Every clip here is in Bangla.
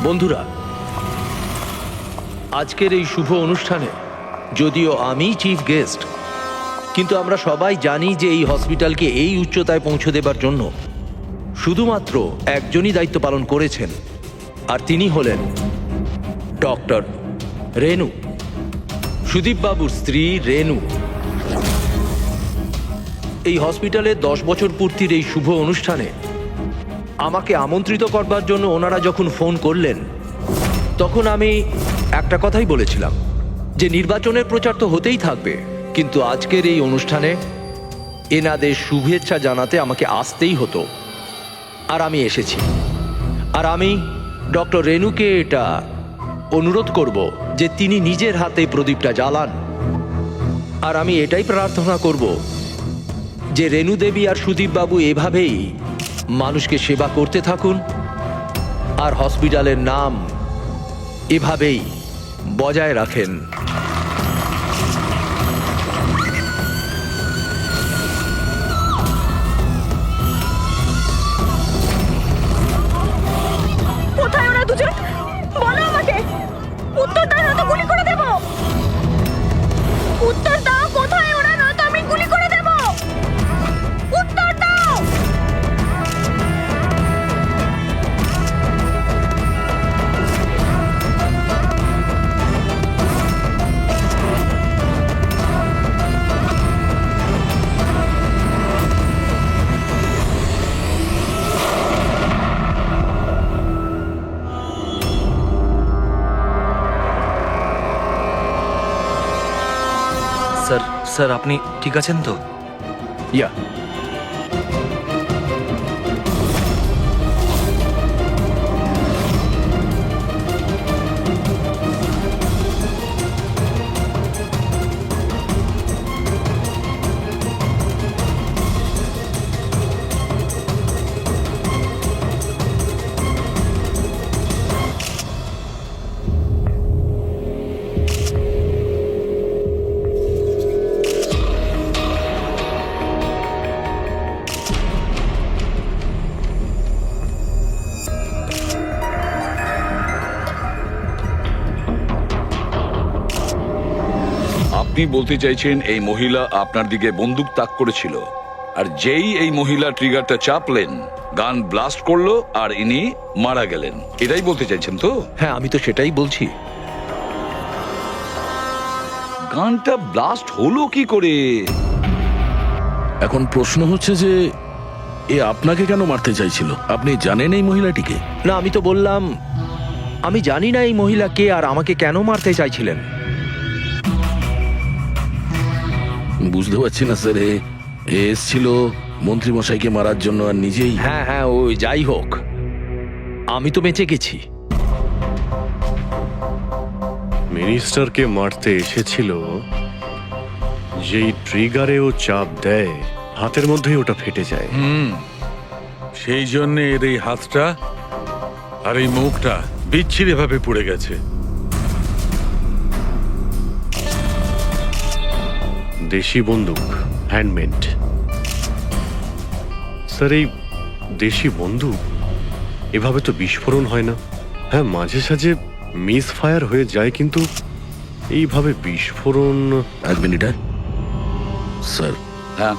বন্ধুরা, আজকের এই শুভ অনুষ্ঠানে যদিও আমি চিফ গেস্ট, কিন্তু আমরা সবাই জানি যে এই হসপিটালকে এই উচ্চতায় পৌঁছে দেবার জন্য শুধুমাত্র একজনই দায়িত্ব পালন করেছেন, আর তিনি হলেন ডক্টর রেনু, সুদীপ বাবুর স্ত্রী রেনু। এই হসপিটালের 10 বছর পূর্তির এই শুভ অনুষ্ঠানে আমাকে আমন্ত্রিত করবার জন্য ওনারা যখন ফোন করলেন, তখন আমি একটা কথাই বলেছিলাম যে নির্বাচনের প্রচার তো হতেই থাকবে, কিন্তু আজকের এই অনুষ্ঠানে এনাদের শুভেচ্ছা জানাতে আমাকে আসতেই হতো। আর আমি এসেছি। আর আমি ডক্টর রেনুকে এটা অনুরোধ করব যে তিনি নিজের হাতে প্রদীপটা জ্বালান। আর আমি এটাই প্রার্থনা করব যে রেনু দেবী আর সুদীপ বাবু এভাবেই মানুষকে সেবা করতে থাকুন, আর হসপিটালের নাম এভাবেই বজায় রাখেন। কোথায় ওরা দুজন? বলো আমাকে। উত্তর দাও, নয়তো গুলি করে দেব। উত্তর দাও, কোথায় ওরা, নয়তো আমি গুলি করে দেব। উত্তর দাও। স্যার আপনি ঠিক আছেন তো? ইয়া, আপনি বলতে চাইছেন এই মহিলা আপনার দিকে বন্দুক তাক করেছিল, আর যেই এই মহিলা ট্রিগারটা চাপলেন, গান ব্লাস্ট করলো আর ইনি মারা গেলেন, এটাই বলতে চাইছেন তো? হ্যাঁ, আমি তো সেটাই বলছি। গানটা ব্লাস্ট হলো কি করে? এখন প্রশ্ন হচ্ছে যে এ আপনাকে কেন মারতে চাইছিল? আপনি জানেন এই মহিলাটিকে? না, আমি তো বললাম আমি জানি না এই মহিলা কে আর আমাকে কেন মারতে চাইছিলেন। বুঝতে পারছি না স্যার, এ এসছিল মন্ত্রীমশাইকে মারার জন্য আর নিজেই। হ্যাঁ হ্যাঁ, ওই যাই হোক, আমি তো বেঁচে গেছি। মিনিস্টারকে মারতে এসেছিল, যেই ট্রিগারে ও চাপ দেয় হাতের মধ্যেই ওটা ফেটে যায়। সেই জন্য এর এই হাতটা আর এই মুখটা বিচ্ছিরি ভাবে পুড়ে গেছে। দেশি বন্দুক, হ্যান্ডমেড। স্যার, এই দেশি বন্দুক এভাবে তো বিস্ফোরণ হয় না। হ্যাঁ, মাঝে সাঝে মিস ফায়ার হয়ে যায়, কিন্তু এইভাবে বিস্ফোরণ। এক মিনিট। স্যার, হ্যাঁ,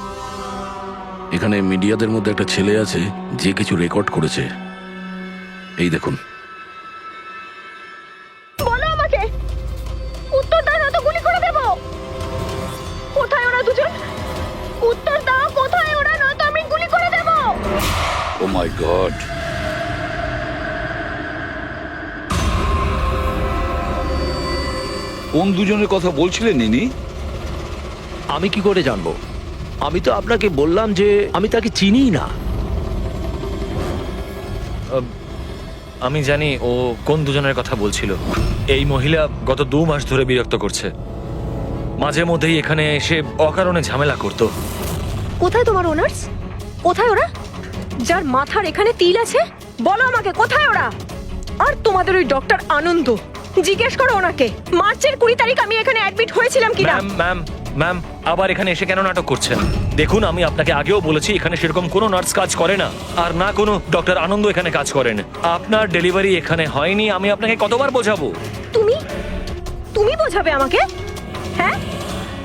এখানে মিডিয়াদের মধ্যে একটা ছেলে আছে যে কিছু রেকর্ড করেছে, এই দেখুন। বলো আমাকে। উত্তর দাও, নয়তো গুলি করে দেব। কোথায় ওরা দুজন? উত্তর দাও, কোথায় ওরা, নয়তো আমি গুলি করে দেব। ও মাই গড। কোন দুজনের কথা বলছিলেন ইনি? আমি কি করে জানবো? আমি তো আপনাকে বললাম যে আমি তাকে চিনি না। আমি জানি ও কোন দুজনের কথা বলছিল। এই মহিলা গত 2 মাস ধরে বিরক্ত করছে। মাঝে মধ্যেই এখানে এসে অকারণে ঝামেলা করত। কোথায় তোমার ওনার্স? কোথায় ওরা, যার মাথার এখানে তিল আছে? বলো আমাকে, কোথায় ওরা? আর তোমাদের ওই ডক্টর আনন্দ, জিজ্ঞেস করো ওনাকে মার্চের 20 তারিখ আমি এখানে অ্যাডমিট হয়েছিলাম কিনা। ম্যাম ম্যাম আবার এখানে এসে কেন নাটক করছেন? দেখুন, আমি আপনাকে আগেও বলেছি এখানে সেরকম কোনো নার্স কাজ করে না, আর না কোনো ডক্টর আনন্দ এখানে কাজ করেন। আপনার ডেলিভারি এখানে হয়নি, আমি আপনাকে কতবার বোঝাবো? তুমি তুমি বোঝাবে আমাকে? হ্যাঁ,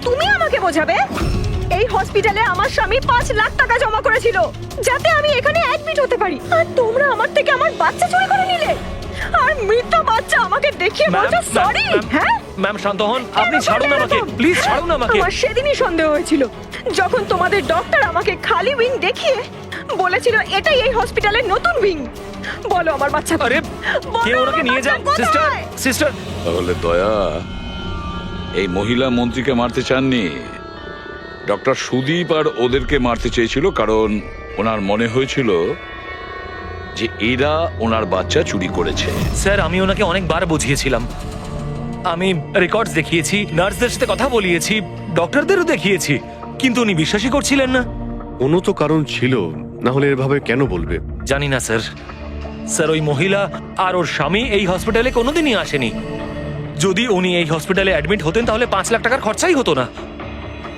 তুমি আমাকে বোঝাবে? এই হসপিটালে আমার স্বামী 5 লাখ টাকা জমা করেছিল যাতে আমি এখানে অ্যাডমিট হতে পারি, আর তোমরা আমার থেকে আমার বাচ্চা চুরি করে নিলে, আর মৃত বাচ্চা আমাকে দেখিয়ে বলছো সরি। হ্যাঁ ম্যাম শান্ত হন, আপনি কেন ছাড়ুন করলে আমাকে, এরকম? প্লিজ ছাড়ুন আমাকে। আমার সেদিনই সন্দেহ হয়েছিল যখন তোমাদের ডক্টর আমাকে খালি উইং দেখিয়ে বলেছিল এটাই এই হসপিটালের নতুন উইং। বলো আমার বাচ্চা আরে বলো কে ওনাকে আমার নিয়ে যান? বাচ্চা সিস্টার, কোথায়? সিস্টার। তাহলে দয়া এই মহিলা মন্ত্রীকে মারতে চাননি, ডক্টর সুদীপ আর ওদেরকে মারতে চেয়েছিল, কারণ ওনার মনে হয়েছিল যে এরা ওনার বাচ্চা চুরি করেছে। স্যার আমি ওনাকে অনেকবার বুঝিয়েছিলাম, আমি রেকর্ডস দেখিয়েছি, নার্সদের সাথে কথা বলিয়েছি, ডক্টরদেরও দেখিয়েছি, কিন্তু উনি বিশ্বাসই করছিলেন না। কোনো তো কারণ ছিল, না হলে এভাবে কেন বলবে? জানি না স্যার। স্যার ওই মহিলা আর ওর স্বামী এই হসপিটালে কোনোদিনই আসেনি। যদি উনি এই হসপিটালে অ্যাডমিট হতেন তাহলে 5 লাখ টাকার খরচাই হতো না।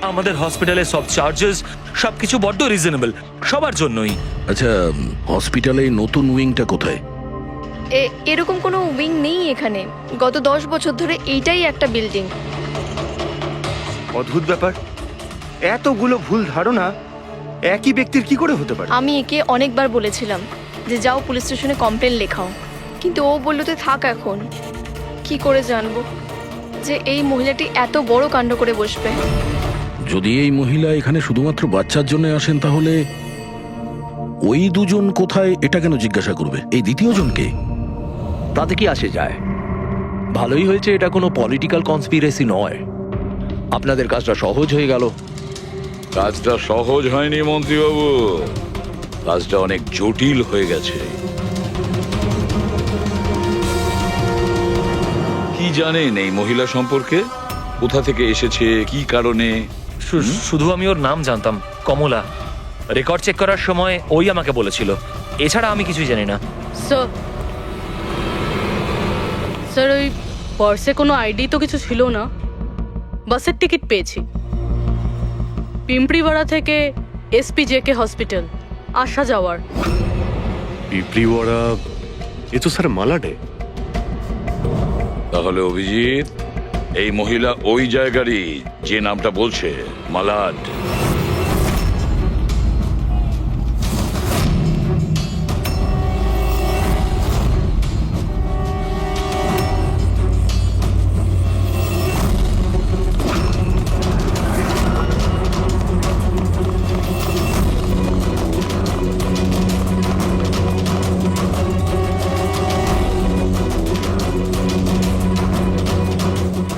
আমাদের হসপিটালে সব চার্জেস সবকিছু বড্ড রিজনেবল সবার জন্যই। আচ্ছা, হসপিটালে এই নতুন উইংটা কোথায়? এরকম কোনো উইং নেই এখানে। গত 10 বছর ধরে এইটাই একটা বিল্ডিং। অদ্ভুত ব্যাপার, এতগুলো ভুল ধারণা একই ব্যক্তির কি করে হতে পারে? আমি একে অনেকবার বলেছিলাম যে যাও পুলিশ স্টেশনে কমপ্লেন লেখাও, কিন্তু ও বলল তুই থাক। এখন কি করে জানবো যে এই মহিলাটি এত বড় কাণ্ড করে বসবে? যদি এই মহিলা এখানে শুধুমাত্র বাচ্চার জন্য আসেন, তাহলে ওই দুজন কোথায় এটা কেন জিজ্ঞাসা করবে? এই দ্বিতীয় জনকে? তাতে কি আসে যায়? ভালোই হয়েছে এটা কোনো পলিটিক্যাল কনস্পিরেসি নয়, আপনাদের কাজটা সহজ হয়ে গেল। কাজটা সহজ হয়নি মন্ত্রীবাবু, কাজটা অনেক জটিল হয়ে গেছে। কি জানেন এই মহিলা সম্পর্কে? কোথা থেকে এসেছে, কি কারণে? শুধু আমি ওর নাম জানতাম, কমলা। রেকর্ড চেক করার সময় ওই আমাকে বলেছিল, এছাড়া আমি কিছুই জানি না। স্যার ওই পার্সে কোনো আইডি তো কিছু ছিল না। বাসের টিকিট পেয়েছি, পিম্পড়িওয়াড়া থেকে এসপি জেকে হসপিটাল আসা যাওয়ার। পিঁপড়িওয়াড়া, এ তো স্যার মালাডে। তাহলে অভিজিৎ, এই মহিলা ওই জায়গারই যে নামটা বলছে, মালাড।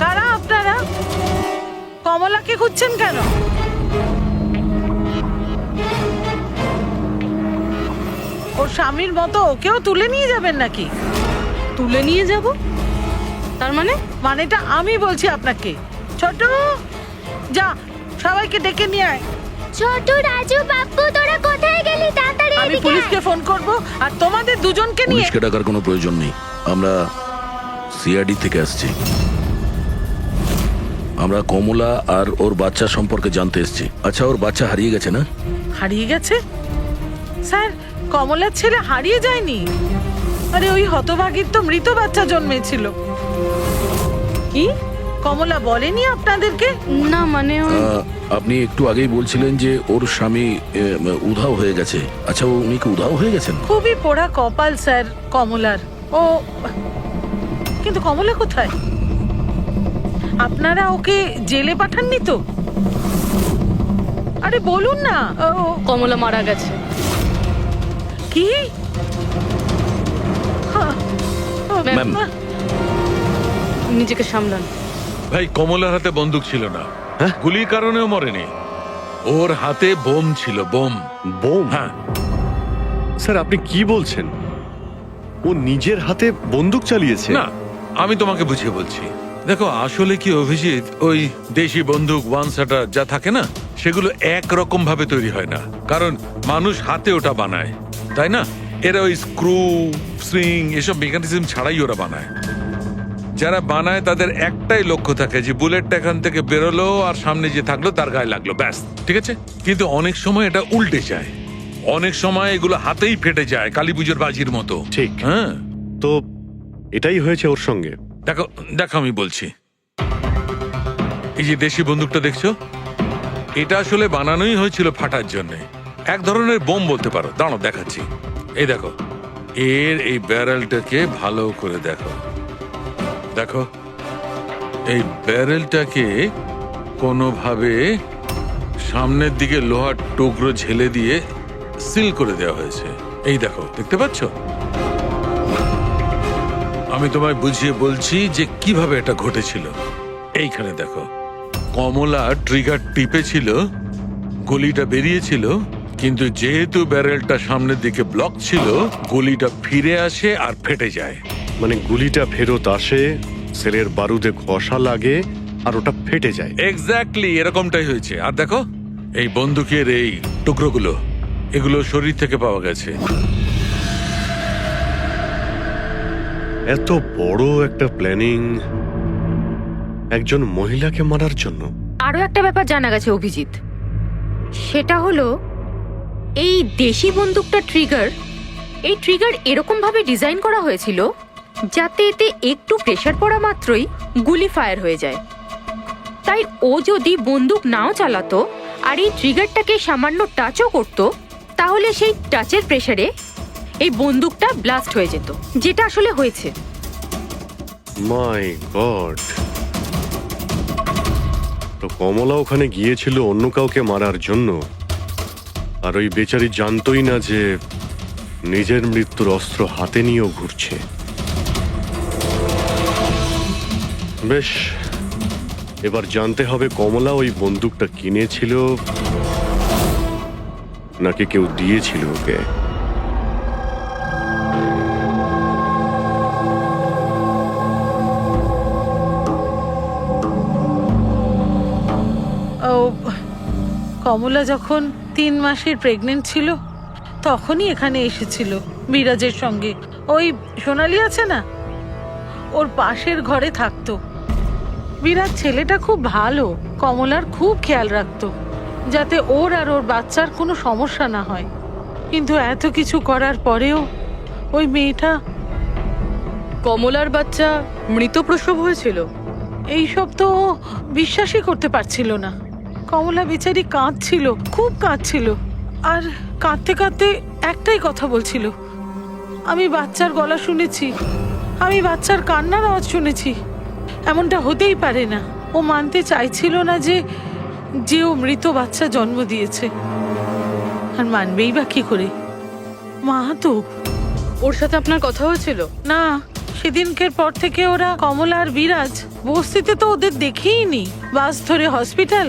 কারা আপনারা? কমলাকে খুঁজছেন কেন? ওর স্বামীর মতো ওকেও তুলে নিয়ে যাবেন নাকি? তুলে নিয়ে যাব? তার মানে? মানেটা আমি বলছি আপনাকে। ছোট, যা সবাইকে ডেকে নিয়ে আয়। ছোট, রাজু, বাপ্পু, তোরা কোথায় গেলি? তাড়াতাড়ি আমি পুলিশকে ফোন করব, আর তোমাদের দুজনকে নিয়ে। পুলিশকে ডাকার কোনো প্রয়োজন নেই, আমরা সিআইডি থেকে আসছি। আমরা কমলা আর ওর বাচ্চা সম্পর্কে জানতে এসেছি। আচ্ছা, ওর বাচ্চা হারিয়ে গেছে না? হারিয়ে গেছে? স্যার, কমলার ছেলে হারিয়ে যায়নি। আরে ওই হতভাগীর তো মৃত বাচ্চা জন্মেছিল। কি কমলা বলেনি আপনাদেরকে? না মানে আপনি একটু আগেই বলছিলেন যে ওর স্বামী উধাও হয়ে গেছে। আচ্ছা, উনি কি উধাও হয়ে গেছেন? খুবই পোড়া কপাল স্যার কমলার। ও কিন্তু কমলা কোথায়? আপনারা ওকে জেলে পাঠাননি তো? আরে বলুন না। কমলা মারা গেছে। কি? ম্যাম, নিজেকে সামলান। ভাই, কমলার হাতে বন্দুক ছিল না, গুলির কারণেও মরেনি। ওর হাতে বোম ছিল, বোম। বোম? হ্যাঁ। স্যার আপনি কি বলছেন? ও নিজের হাতে বন্দুক চালিয়েছে? না, আমি তোমাকে বুঝিয়ে বলছি। দেখো, আসলে কি অভিজিৎ, ওই দেশি বন্দুক ওয়ান শাটার যা থাকে না, সেগুলো একরকম ভাবে তৈরি হয় না, কারণ মানুষ হাতে ওটা বানায়, তাই না? এরা ওই স্ক্রু, স্প্রিং এসব মেকানিজম ছাড়াই ওরা বানায়। যারা বানায় তাদের একটাই লক্ষ্য থাকে যে বুলেটটা এখান থেকে বেরোলো আর সামনে যে থাকলো তার গায়ে লাগলো, ব্যাস, ঠিক আছে? কিন্তু অনেক সময় এটা উল্টে যায়, অনেক সময় এগুলো হাতেই ফেটে যায় কালী পুজোর বাজির মতো। ঠিক। হ্যাঁ, তো এটাই হয়েছে ওর সঙ্গে। দেখো দেখো আমি বলছি, এই যে দেশি বন্দুকটা দেখছো, এটা আসলে বানানোই হয়েছিল ফাটার জন্য, এক ধরনের বোম বলতে পারো। দাঁড়াও দেখাচ্ছি, এই দেখো, এর এই ব্যারেলটাকে ভালো করে দেখো, দেখো এই ব্যারেলটাকে কোনোভাবে সামনের দিকে লোহার টুকরো ঝেলে দিয়ে সিল করে দেওয়া হয়েছে। এই দেখো, দেখতে পাচ্ছ? আমি তোমায় বুঝিয়ে বলছি যে কিভাবে এটা ঘটেছিল। এইখানে দেখো, কমলা ট্রিগার টিপেছিল, গুলিটা বেরিয়েছিল, কিন্তু যেহেতু ব্যারেলটা সামনের দিকে ব্লক ছিল, গুলিটা ফিরে আসে আর ফেটে যায়। মানে গুলিটা ফেরত আসে, সেলের বারুদে ঘষা লাগে আর ওটা ফেটে যায়। এক্স্যাক্টলি এরকমটাই হয়েছে। আর দেখো এই বন্দুকের এই টুকরোগুলো, এগুলো শরীর থেকে পাওয়া গেছে। এত বড় একটা প্ল্যানিং একজন মহিলাকে মারার জন্য। আরো একটা ব্যাপার জানা গেছে অভিজিৎ, সেটা হলো এই দেশি বন্দুকটা এই ট্রিগার এরকম ভাবে ডিজাইন করা হয়েছিল যাতে এতে একটু প্রেসার পড়া মাত্রই গুলি ফায়ার হয়ে যায়। তাই ও যদি বন্দুক নাও চালাতো আর এই ট্রিগারটাকে সামান্য টাচও করতো, তাহলে সেই টাচের প্রেসারে এই বন্দুকটা ব্লাস্ট হয়ে যেত, যেটা আসলে হয়েছে। মাই গড! তো কমলা ওখানে গিয়েছিল অন্য কাউকে মারার জন্য, আর ওই বেচারি জানতোই না যে নিজের মৃত্যুর অস্ত্র হাতে নিয়েও ঘুরছে। বেশ, এবার জানতে হবে কমলা ওই বন্দুকটা কিনেছিল নাকি কেউ দিয়েছিল ওকে। ও, কমলা যখন 3 মাসের প্রেগনেন্ট ছিল তখনই এখানে এসেছিল বিরাজের সঙ্গে। ওই সোনালি আছে না, ওর পাশের ঘরে থাকতো। বিরাজ ছেলেটা খুব ভালো, কমলার খুব খেয়াল রাখতো যাতে ওর আর ওর বাচ্চার কোনো সমস্যা না হয়। কিন্তু এত কিছু করার পরেও ওই মেয়েটা, কমলার বাচ্চা মৃত প্রসব হয়েছিল। এইসব তো ও বিশ্বাসই করতে পারছিল না। কমলা বেচারি কাঁদছিল, খুব কাঁদছিল, আর কাঁদতে কাঁদতে একটাই কথা বলছিল, আমি বাচ্চার গলা শুনেছি, আমি বাচ্চার কান্নার আওয়াজ শুনেছি। এমনটা হতেই পারে না। ও মানতে চাইছিল না যে ও মৃত বাচ্চা জন্ম দিয়েছে। আর মানবেই বা কি করে? মা তো। ওর সাথে আপনার কথা হয়েছিল? না, সেদিনকের পর থেকে ওরা, কমলা আর বিরাজ, বস্তিতে তো ওদের দেখেই নি। বাস ধরে হসপিটাল,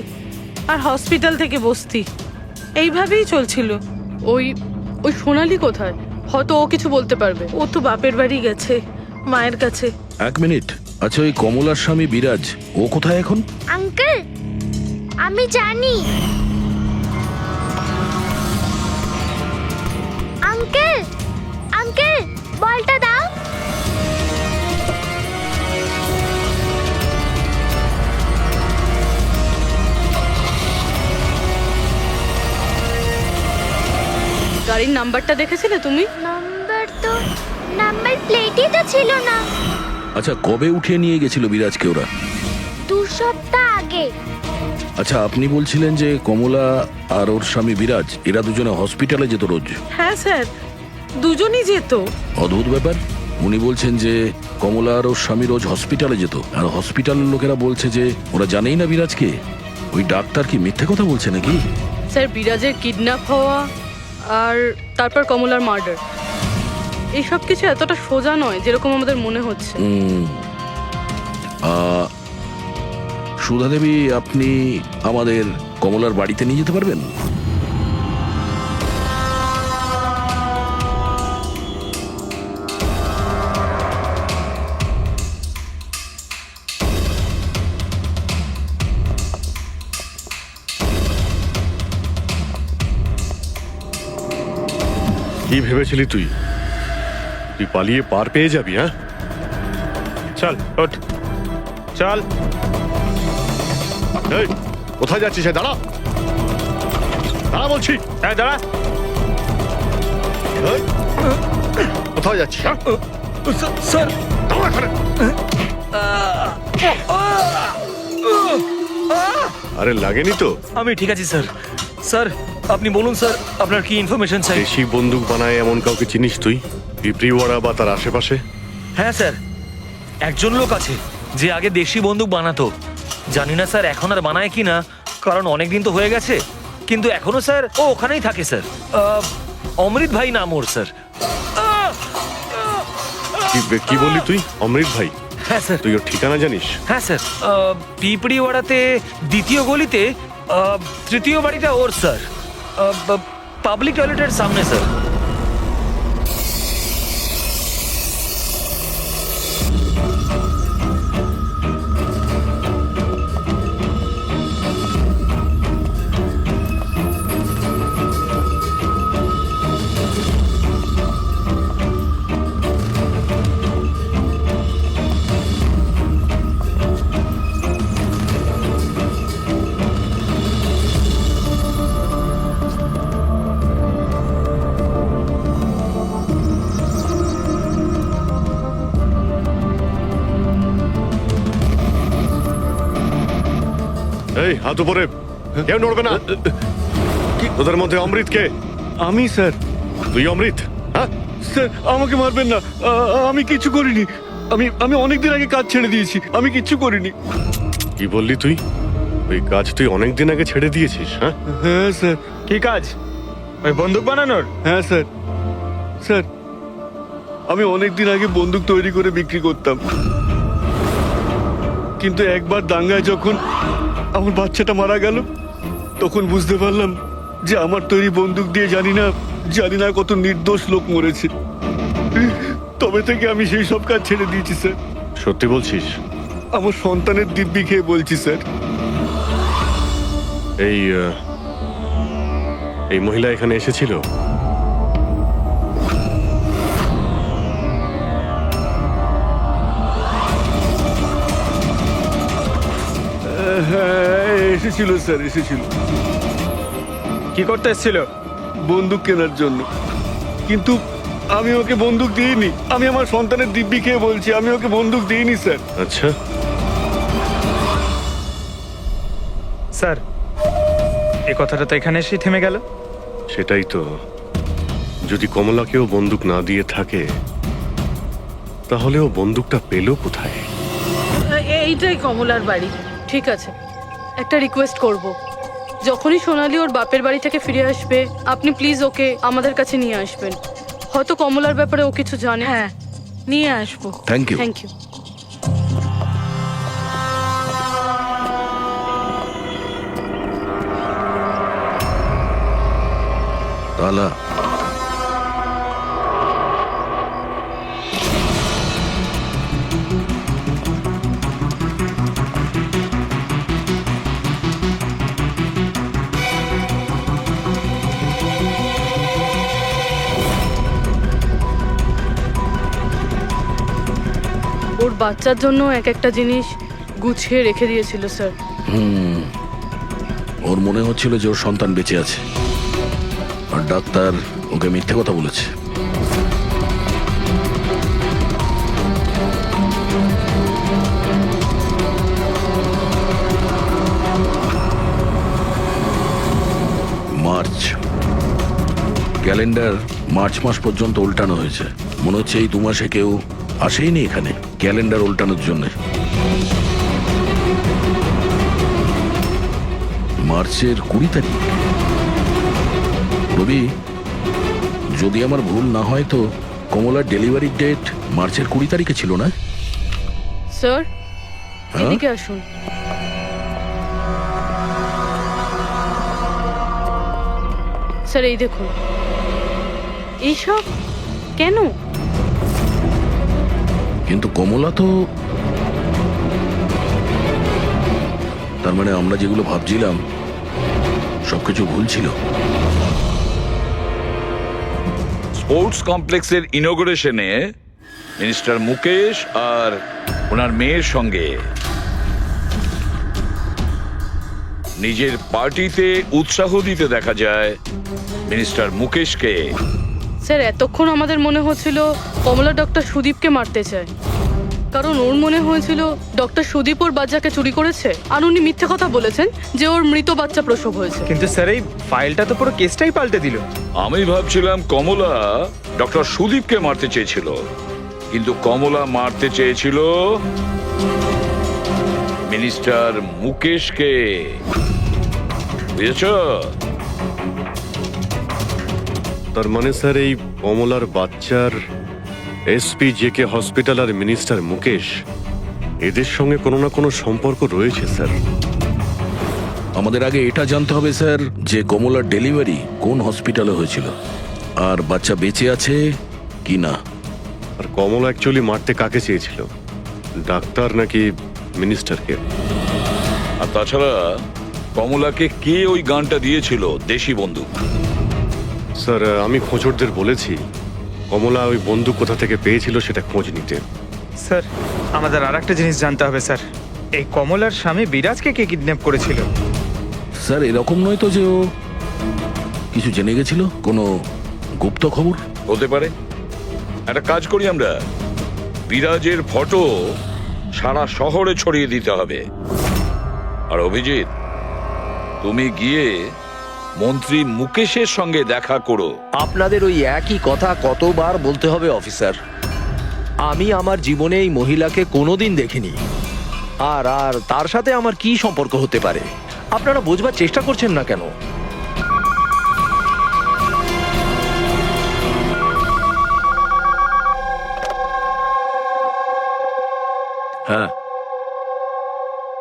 আর হসপিটাল থেকে বস্তি, এইভাবেই চলছিল। ওই ওই সোনালি কোথায়? হয়তো ও কিছু বলতে পারবে। ও তো বাপের বাড়ি গেছে, মায়ের কাছে। এক মিনিট, আচ্ছা ওই কমলার স্বামী বিরাজ ও কোথায় এখন? আঙ্কেল, আমি জানি। আঙ্কেল, আঙ্কেল, বলটা দাও। গাড়ির নাম্বারটা দেখেছিলে তুমি? নাম্বার প্লেটই তো ছিল না। আচ্ছা কবে উঠিয়ে নিয়ে গেছিল বিরাজকে ওরা? 2 সপ্তাহ আগে। আচ্ছা আপনি বলছিলেন যে কমলা আর ওর স্বামী বিরাজ এরা দুজনে হসপিটালে যেত রোজ? হ্যাঁ স্যার, দুজনই যেত। অদ্ভুত ব্যাপার, উনি বলছেন যে কমলা আর ওর স্বামী রোজ হসপিটালে যেত, আর হসপিটালের লোকেরা বলছে যে ওরা জানেই না বিরাজকে। ওই ডাক্তার কি মিথ্যে কথা বলছে নাকি? স্যার, বিরাজের কিডন্যাপ হওয়া আর তারপর কমলার মার্ডার, এইসব কিছু এতটা সোজা নয় যেরকম আমাদের মনে হচ্ছে। সুধা দেবী, আপনি আমাদের কমলার বাড়িতে নিয়ে যেতে পারবেন? কি ভেবেছিলি তুই? তুই পালিয়ে পার পেয়ে যাবি? হ্যাঁ, চল ওঠ চল। এই কোথায় যাচ্ছিস? দাঁড়া দাঁড়া বলছি। হ্যাঁ দাঁড়া। এই, কোথায় যাচ্ছিস? হ্যাঁ? স্যার দাঁড়া এখানে। আরে লাগেনি তো? আমি ঠিক আছি স্যার। স্যার আপনি বলুন স্যার, আপনার কি ইনফরমেশন চাই? দেশি বন্দুক বানায় এমন কাউকে চিনিস তুই? পিঁপড়িওয়াড়া বা তার আশেপাশে? হ্যাঁ স্যার, একজন লোক আছে যে আগে দেশি বন্দুক বানাতো। জানি না স্যার এখন আর বানায় কি না, কারণ অনেক দিন তো হয়ে গেছে। কিন্তু এখনো স্যার ও ওখানেই থাকে স্যার। অমৃত ভাই নাম ওর স্যার। কি বললি তুই? অমৃত ভাই? হ্যাঁ স্যার। তুই ওর ঠিকানা জানিস? হ্যাঁ স্যার, পিঁপড়িওয়াড়াতে দ্বিতীয় গলিতে তৃতীয় বাড়িটা ওর স্যার। পাবলিক টয়লেটের সামনে স্যার। এই হাত উপরে, কেউ নড়বে না। তোদের মধ্যে অমৃত কে? আমি স্যার। তুই অমৃত? হ্যাঁ স্যার আমাকে মারবেন না, আমি কিছু করিনি। আমি অনেকদিন আগে কাজ ছেড়ে দিয়েছি, আমি কিচ্ছু করিনি। কি বললি তুই? ওই কাজ তুই অনেকদিন আগে ছেড়ে দিয়েছিস? হ্যাঁ হ্যাঁ স্যার। কি কাজ? ওই বন্দুক বানানোর? হ্যাঁ স্যার। স্যার আমি অনেকদিন আগে বন্দুক তৈরি করে বিক্রি করতাম, কিন্তু একবার দাঙ্গায় যখন আমার বাচ্চাটা মারা গেল, তখন বুঝতে পারলাম যে আমার তৈরি বন্দুক দিয়ে জানি না কত নির্দোষ লোক মরেছে। তবে থেকে আমি সেই সব কাজ ছেড়ে দিয়েছি স্যার। সত্যি বলছিস? আমার সন্তানের দিব্যি খেয়ে বলছি স্যার। এই মহিলা এখানে এসেছিল? হ্যাঁ এসেছিল স্যার, এসেছিল। কি করতে এসেছিল? বন্দুক কেনার জন্য। কিন্তু আমি ওকে বন্দুক দিইনি। আমি আমার সন্তানের দিব্যি খেয়ে বলছি, আমি ওকে বন্দুক দিইনি স্যার। আচ্ছা, স্যার এই কথাটা তো এখানে এসেই থেমে গেল। সেটাই তো। যদি কমলাকেও বন্দুক না দিয়ে থাকে, তাহলে ও বন্দুকটা পেল কোথায়? এইটাই কমলার বাড়ি। ঠিক আছে, একটা রিকোয়েস্ট করব, যখনই সোনালি ওর বাপের বাড়ি থেকে ফিরে আসবে আপনি প্লিজ ওকে আমাদের কাছে নিয়ে আসবেন। হয়তো কমলার ব্যাপারে ও কিছু জানে। হ্যাঁ নিয়ে আসবো। Thank you. Thank you. তালা ওর বাচ্চার জন্য এক একটা জিনিস গুছিয়ে রেখে দিয়েছিল স্যার। ওর মনে হচ্ছিল যে ওর সন্তান বেঁচে আছে, আর ডাক্তার ওকে মিথ্যে কথা বলেছে। মার্চ ক্যালেন্ডার মার্চ মাস পর্যন্ত উল্টানো হয়েছে। মনে হচ্ছে এই 2 মাসে কেউ আসেইনি এখানে ক্যালেন্ডার উল্টানোর জন্য। মার্চের 20 তারিখ। রবি, যদি আমার ভুল না হয় তো কমলার ডেলিভারি ডেট মার্চের 20 তারিখে ছিল না? স্যার হ্যাঁ? এদিকে আসুন। স্যার এই দেখুন, এইসব কেন? কিন্তু কমলা তো, তার মানে আমরা যেগুলো ভাবছিলাম সবকিছু ভুল ছিল। স্পোর্টস কমপ্লেক্সের ইনোগ্রেশনে মিনিস্টার মুকেশ আর ওনার মেয়ের সঙ্গে নিজের পার্টিতে উৎসাহ দিতে দেখা যায় মিনিস্টার মুকেশকে। স্যার এতক্ষণ আমাদের মনে হচ্ছিল কমলা ডক্টর সুদীপকে মারতে চায়, কারণ ওর মনে হয়েছিল ডক্টর সুদীপ ওর বাচ্চাকে চুরি করেছে, আর উনি মিথ্যে কথা বলেছেন যে ওর মৃত বাচ্চা প্রসব হয়েছে। কিন্তু স্যার এই ফাইলটা তো পুরো কেসটাই পাল্টে দিল। আমি ভাবছিলাম কমলা ডক্টর সুদীপকে মারতে চেয়েছিল, কিন্তু কমলা মারতে চেয়েছিল মিনিস্টার মুকেশকে। বুঝেছ? তার মানে স্যার এই কমলার বাচ্চার এসপি জেকে হসপিটাল আর মিনিস্টার মুকেশ এদের সঙ্গে কোনো না কোনো সম্পর্ক রয়েছে স্যার। আমাদের আগে এটা জানতে হবে স্যার যে কমলার ডেলিভারি কোন হসপিটালে হয়েছিল আর বাচ্চা বেঁচে আছে কি না। আর কমলা অ্যাকচুয়ালি মারতে কাকে চেয়েছিল, ডাক্তার নাকি মিনিস্টারকে? আর তাছাড়া কমলাকে কে ওই গানটা দিয়েছিল, দেশি বন্দুক? স্যার আমি খোঁজরদের বলেছি কমলা ওই বন্দুক কোথা থেকে পেয়েছিল সেটা খোঁজ নিতে। স্যার আমাদের আর একটা জিনিস জানতে হবে স্যার, এই কমলার স্বামী বিরাজকে কে কিডন্যাপ করেছিল? স্যার এরকম নয় তো যে ও কিছু জেনে গেছিল, কোনো গুপ্ত খবর? হতে পারে। একটা কাজ করি আমরা, বিরাজের ফটো সারা শহরে ছড়িয়ে দিতে হবে। আর অভিজিৎ, তুমি গিয়ে মন্ত্রী মুকেশের সঙ্গে দেখা করো। আপনাদের ওই একই কথা কতবার বলতে হবে অফিসার? আমি আমার জীবনে এই মহিলাকে কোনোদিন দেখিনি, আর আর তার সাথে আমার কি সম্পর্ক হতে পারে? আপনারা বোঝবার চেষ্টা করছেন না কেন? হ্যাঁ,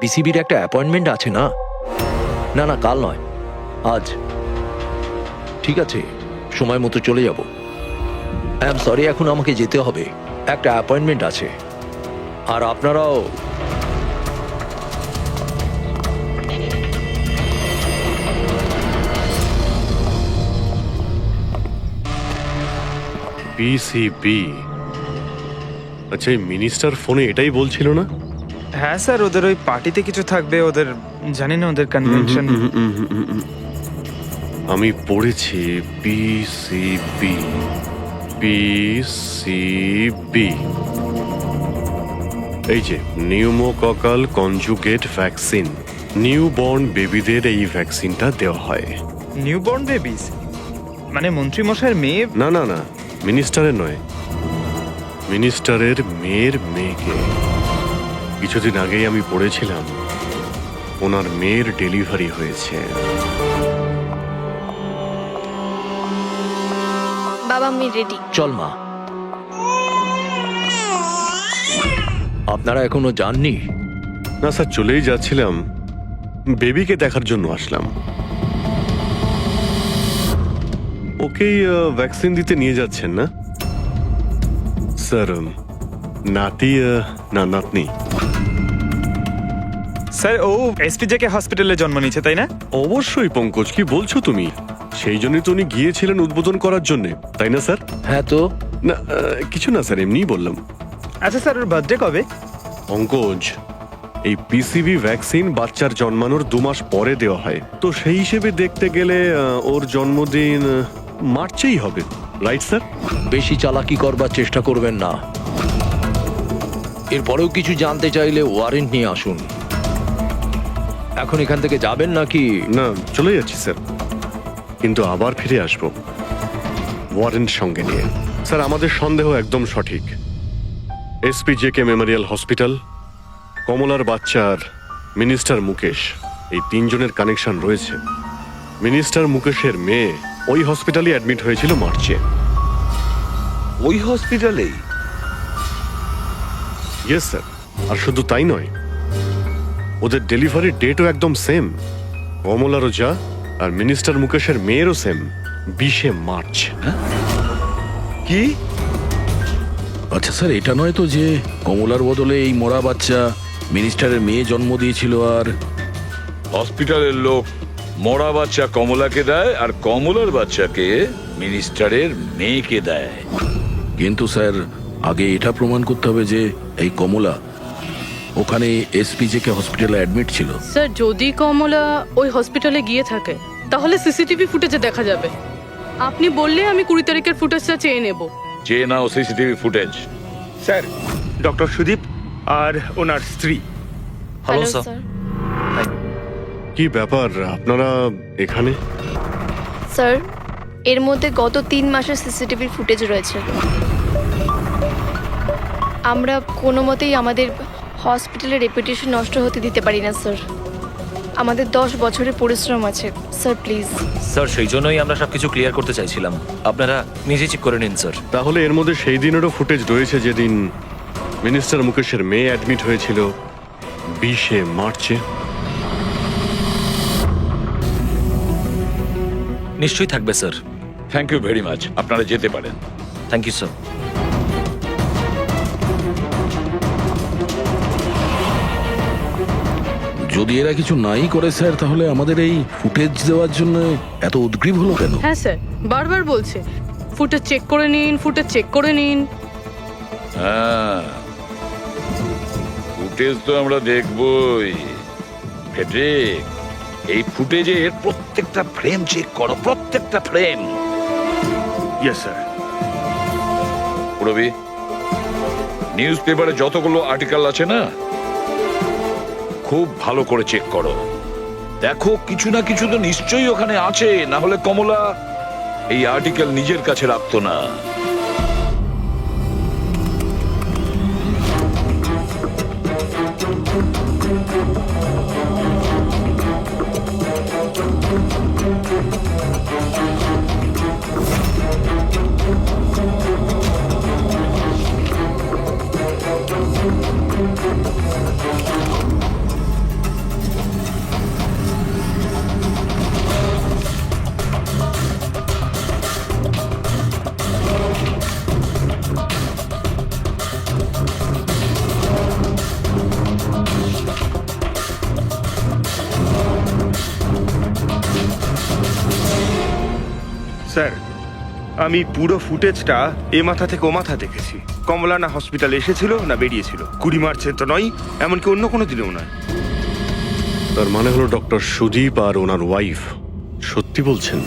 বিসিবির একটা অ্যাপয়েন্টমেন্ট আছে না? না না, কাল নয়, আজ। ঠিক আছে, সময় মতো চলে যাব। আই এম সরি, এখন আমাকে যেতে হবে, একটা অ্যাপয়েন্টমেন্ট আছে। আর আপনারাও। পিসিবি, আচ্ছা এই মিনিস্টার ফোনে এটাই বলছিল না? হ্যাঁ স্যার, ওদের ওই পার্টিতে কিছু থাকবে, ওদের জানি না ওদের কনভেনশন। আমি পড়েছি পিসিবি, পিসিবি, এই যে নিউমোককাল কনজুগেট ভ্যাকসিন, নিউবর্ন বেবিদের এই ভ্যাকসিনটা দেওয়া হয়। নিউবর্ন বেবিস মানে মন্ত্রী মশাইয়ের মেয়ে? না না না, মিনিস্টারের নয়, মিনিস্টারের মেয়ের মেয়েকে। কিছুদিন আগেই আমি পড়েছিলাম ওনার মেয়ের ডেলিভারি হয়েছে। বাবা আমি রেডি। চল মা। আপনারা এখনো যাননি? না স্যার, চলেই যাচ্ছিলাম, বেবিকে দেখার জন্য আসলাম। ওকেই ভ্যাকসিন দিতে নিয়ে যাচ্ছেন না স্যার? নাতি না নাতনি? স্যার ও এসপিজেকে হসপিটালে জন্ম নিয়েছে, তাই না? অবশ্যই পঙ্কজ, কি বলছো তুমি? সেই জন্যই তো উনি গিয়েছিলেন উদ্বোধন করার জন্য, তাই না স্যার? হ্যাঁ তো। না কিছু না স্যার, এমনিই বললাম। আচ্ছা স্যার, ওর বার্থডে কবে? পঙ্কজ, এই পিসিবি ভ্যাকসিন বাচ্চার জন্মানোর 2 মাস পরে দেওয়া হয়, তো সেই হিসেবে দেখতে গেলে ওর জন্মদিন মার্চেই হবে, রাইট স্যার? বেশি চালাকি করবার চেষ্টা করবেন না। এরপরেও কিছু জানতে চাইলে ওয়ারেন্ট নিয়ে আসুন। এখন এখান থেকে যাবেন নাকি? না, চলে যাচ্ছি স্যার, কিন্তু আবার ফিরে আসব ওয়ারেন্ট সঙ্গে নিয়ে। স্যার আমাদের সন্দেহ একদম সঠিক। এসপি জেকে মেমোরিয়াল হসপিটাল, কমলার বাচ্চার মিনিস্টার মুকেশ, এই 3 জনের কানেকশন রয়েছে। মিনিস্টার মুকেশের মেয়ে ওই হসপিটালে অ্যাডমিট হয়েছিল মার্চে। ওই হসপিটালেই? ইয়েস স্যার, আর শুধু তাই নয়, ওদের ডেলিভারি ডেটও একদম সেম। কমলারও যা আর মিনিস্টার মুকেশের মেয়েরও সেম, 20 মার্চ। কি? আচ্ছা স্যার, এটা নয় তো যে কমলার বদলে এই মরা বাচ্চা মিনিস্টারের মেয়ে জন্ম দিয়েছিল? আর হসপিটালের লোক মরা বাচ্চা কমলাকে দেয় আর কমলার বাচ্চাকে মিনিস্টারের মেয়েকে দেয়। কিন্তু স্যার আগে এটা প্রমাণ করতে হবে যে এই কমলা ওখানে এসপিজেকে হসপিটালে অ্যাডমিট ছিল। স্যার যদি কমলা ওই হসপিটালে গিয়ে থাকে তাহলে সিসিটিভি ফুটেজে দেখা যাবে। আপনি বললে আমি 20 তারিখের ফুটেজটা চেয়ে নেব। চেয়ে নাও CCTV footage. Sir, doctor Sudip আর ওনার স্ত্রী। Hello hello sir. স্যার। কি ব্যাপার আপনারা এখানে? স্যার, এর মধ্যে গত 3 মাসের সিসিটিভির ফুটেজ রয়েছে। আমরা কোনো মতেই আমাদের হসপিটালের রেপুটেশন নষ্ট হতে দিতে পারি না স্যার। আমাদের 10 বছরের পরিশ্রম আছে স্যার, প্লিজ। স্যার সেই জন্যই আমরা সবকিছু ক্লিয়ার করতে চাইছিলাম, আপনারা নিজে চেক করে নিন স্যার। তাহলে এর মধ্যে সেই দিনেরও ফুটেজ রয়েছে যেদিন মিনিস্টার মুকেশের মেয়ে অ্যাডমিট হয়েছিল 20শে মার্চে। নিশ্চয়ই থাকবে sir. Thank you very much, আপনারা যেতে পারেন। Thank you sir. যদি এরা কিছু নাই করে স্যার, তাহলে আমাদের এই ফুটেজ দেওয়ার জন্য এত উদ্গ্রীব হলো কেন? হ্যাঁ স্যার, বারবার বলছে ফুটেজ চেক করে নিন, ফুটেজ চেক করে নিন। হ্যাঁ, ফুটেজ তো আমরা দেখবই। ফেডরিক, এই ফুটেজের প্রত্যেকটা ফ্রেম চেক করো, প্রত্যেকটা frame. Yes sir. Ravi, news পেপারে যতগুলো আর্টিকেল আছে না, খুব ভালো করে চেক করো। দেখো কিছু না কিছু তো নিশ্চয়ই ওখানে আছে, না হলে কমলা এই আর্টিকেল নিজের কাছে রাখতো না। স্যার, আমি পুরো ফুটেজটা এ মাথা থেকে ও মাথা দেখেছি। কমলা না হসপিটালে এসেছিল না বেরিয়েছিল। 20 মার্চে তো নয়, এমনকি অন্য কোনো দিনেও নয়। তার মানে হলো ডক্টর সুদীপ আর ওনার ওয়াইফ সত্যি বলছেন?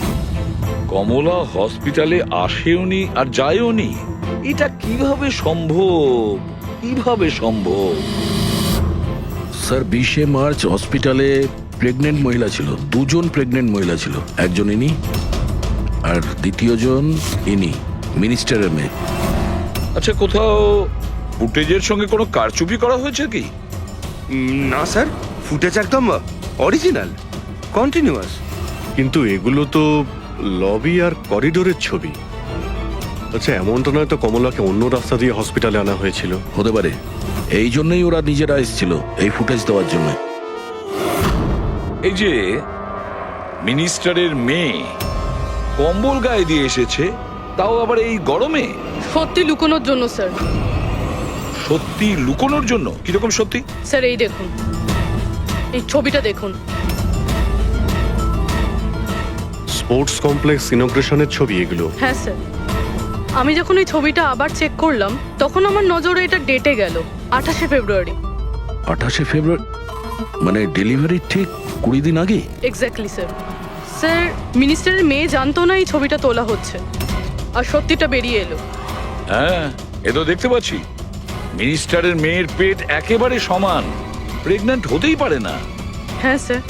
কমলা হসপিটালে আসেওনি আর যায়ওনি, এটা কিভাবে সম্ভব? কিভাবে সম্ভব? স্যার 20শে মার্চ হসপিটালে প্রেগনেন্ট মহিলা ছিল, 2জন প্রেগনেন্ট মহিলা ছিল। একজন ইনি আর দ্বিতীয়জন ইনি, মিনিস্টারের মেয়ে। আচ্ছা, কোথাও ফুটেজের সঙ্গে কোনো কারচুপি করা হয়েছে কি? না স্যার, ফুটেজ একদম অরিজিনাল, কন্টিনিউয়াস। কিন্তু এগুলো তো লবি আর করিডোরের ছবি। আচ্ছা, এমনটা নয় তো কমলাকে অন্য রাস্তা দিয়ে হসপিটালে আনা হয়েছিল? হতে পারে, এই জন্যই ওরা নিজেরা এসেছিল এই ফুটেজ দেওয়ার জন্য। এই যে মিনিস্টারের মেয়ে কম্বল গায়ে দিয়ে এসেছে, তাও আবার এই গরমে। সত্যি লুকোনোর জন্য স্যার। সত্যি লুকোনোর জন্য? কিরকম সত্যি? স্যার এই দেখুন, এই ছবিটা দেখুন। স্পোর্টস কমপ্লেক্স ইনগ্রেশনের ছবি এগুলো? হ্যাঁ স্যার, আমি যখন এই ছবিটা আবার চেক করলাম তখন আমার নজরে এটা ডেটে গেল 28শে ফেব্রুয়ারি। 28শে ফেব্রুয়ারি মানে ডেলিভারি ঠিক 20 দিন আগে? Exactly sir. স্যার, মিনিস্টারের মেয়ে জানতো না এই ছবিটা তোলা হচ্ছে, আর সত্যিটা বেরিয়ে এলো। হ্যাঁ, এ তো দেখতে পাচ্ছি মিনিস্টারের মেয়ের পেট একেবারে সমান, প্রেগন্যান্ট হতেই পারে না। হ্যাঁ স্যার,